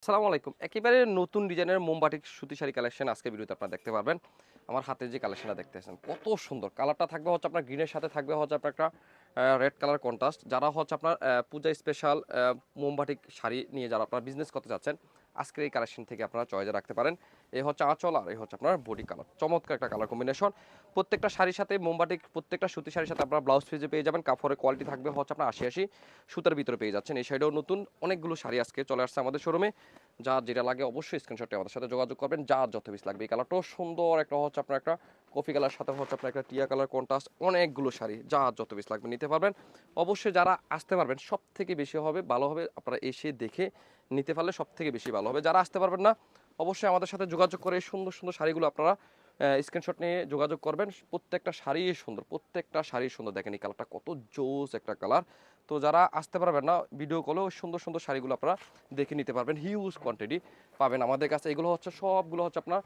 আসসালামু আলাইকুম। একেবারে নতুন ডিজাইনের মোমবাটিক সুতি শাড়ি কালেকশন আজকে ভিডিওতে আপনারা দেখতে পারবেন। আমার হাতে যে কালেকশনটা দেখতেছেন কত সুন্দর। কালারটা থাকবে হচ্ছে আপনার গ্রিনের সাথে থাকবে হচ্ছে আপনার একটা রেড কালার কন্ট্রাস্ট। যারা হচ্ছে আপনার পূজা স্পেশাল মোমবাটিক শাড়ি নিয়ে যারা আপনারা বিজনেস করতে যাচ্ছেন, আজকের এই কালেকশন থেকে আপনারা চয়েসে রাখতে পারেন। এই হচ্ছে আঁচল আর এই হচ্ছে আপনার বডি কালার। চমৎকার একটা কালার কম্বিনেশন। প্রত্যেকটা শাড়ির সাথে মোমবাটিক প্রত্যেকটা সুতি শাড়ির সাথে আপনারা ব্লাউজ পিসে পেয়ে যাবেন। কাপড়ের কোয়ালিটি থাকবে হচ্ছে আপনার ৮০-৮০ সুতার ভিতরে পেয়ে যাচ্ছেন। এই শাড়িটাও নতুন অনেকগুলো শাড়ি আজকে চলে আসছে আমাদের শোরুমে। যার যেটা লাগে অবশ্যই স্ক্রিনশটে আমাদের সাথে যোগাযোগ করবেন। যার যত পিস লাগবে। এই কালারটাও সুন্দর একটা হচ্ছে আপনার একটা কফি কালার সাথে হচ্ছে আপনার একটা টিয়া কালার কন্ট্রাস্ট অনেকগুলো শাড়ি যার যত পিস লাগবে নিতে পারবেন। অবশ্যই যারা আসতে পারবেন সব থেকে বেশি হবে ভালো হবে আপনারা এসে দেখে নিতে পারলে সব থেকে বেশি ভালো হবে। যারা আসতে পারবেন না অবশ্যই আমাদের সাথে যোগাযোগ করে এই সুন্দর সুন্দর শাড়িগুলো আপনারা স্ক্রিনশট নিয়ে যোগাযোগ করবেন। প্রত্যেকটা শাড়ি সুন্দর, প্রত্যেকটা শাড়ি সুন্দর। দেখেন এই কালারটা কত জোস একটা কালার। তো যারা আসতে পারবেন না ভিডিও কলেও সুন্দর সুন্দর শাড়িগুলো আপনারা দেখে নিতে পারবেন। হিউজ কোয়ান্টিটি পাবেন আমাদের কাছে। এগুলো হচ্ছে সবগুলো হচ্ছে আপনার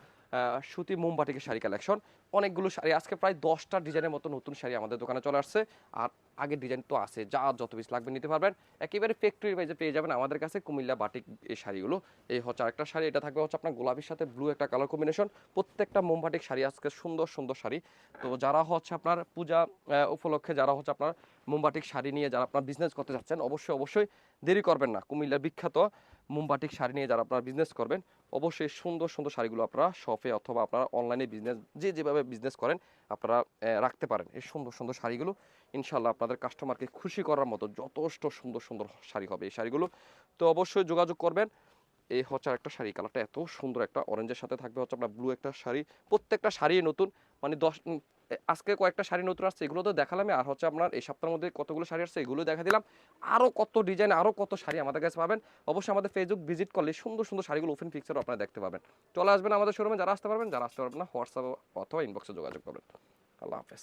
সুতি মোমবাটিকের শাড়ি কালেকশন। অনেকগুলো শাড়ি আজকে প্রায় 10টা ডিজাইনের মতো নতুন শাড়ি আমাদের দোকানে চলে আসছে। আর আগের ডিজাইন তো আছে, যা যত পিস লাগবে নিতে পারবেন। একেবারে ফ্যাক্টরি ওয়াইজে পেয়ে যাবেন আমাদের কাছে কুমিল্লা বাটিক এই শাড়িগুলো। এই হচ্ছে আরেকটা শাড়ি, এটা থাকবে হচ্ছে আপনার গোলাপির সাথে ব্লু একটা কালার কম্বিনেশন। প্রত্যেকটা মোমবাটিক শাড়ি আজকে সুন্দর সুন্দর শাড়ি। তো যারা হচ্ছে আপনার পূজা উপলক্ষে যারা হচ্ছে আপনার মোমবাটিক শাড়ি নিয়ে যারা আপনার বিজনেস করতে যাচ্ছেন অবশ্যই অবশ্যই দেরি করবেন না। কুমিল্লার বিখ্যাত মোমবাটিক শাড়ি নিয়ে যারা আপনারা বিজনেস করবেন অবশ্যই সুন্দর সুন্দর শাড়িগুলো আপনারা শপে অথবা আপনারা অনলাইনে বিজনেস যে যেভাবে বিজনেস করেন আপনারা রাখতে পারেন। এই সুন্দর সুন্দর শাড়িগুলো ইনশাল্লাহ আপনাদের কাস্টমারকে খুশি করার মতো যথেষ্ট সুন্দর সুন্দর শাড়ি হবে এই শাড়িগুলো। তো অবশ্যই যোগাযোগ করবেন। এই হচ্ছে একটা শাড়ি, কালারটা এত সুন্দর একটা অরেঞ্জের সাথে থাকবে হচ্ছে আপনার ব্লু একটা শাড়ি। প্রত্যেকটা শাড়ি নতুন, মানে আজকে কয়েকটা শাড়ি নতুন আসছে এগুলো তো দেখালামই। আর হচ্ছে আপনার এই সপ্তাহের মধ্যে কতগুলো শাড়ি আসছে এগুলো দেখা দিলাম। আরও কত ডিজাইন আরও কত শাড়ি আমাদের কাছে পাবেন। অবশ্যই আমাদের ফেসবুক ভিজিট করলে সুন্দর সুন্দর শাড়িগুলো ওপেন পিকচারও আপনারা দেখতে পাবেন। চলে আসবেন আমাদের শোরুমে যারা আসতে পারবেন, যারা আসতে পারবেন না হোয়াটসঅ্যাপ অথবা ইনবক্সে যোগাযোগ করবেন। আল্লাহ হাফেজ।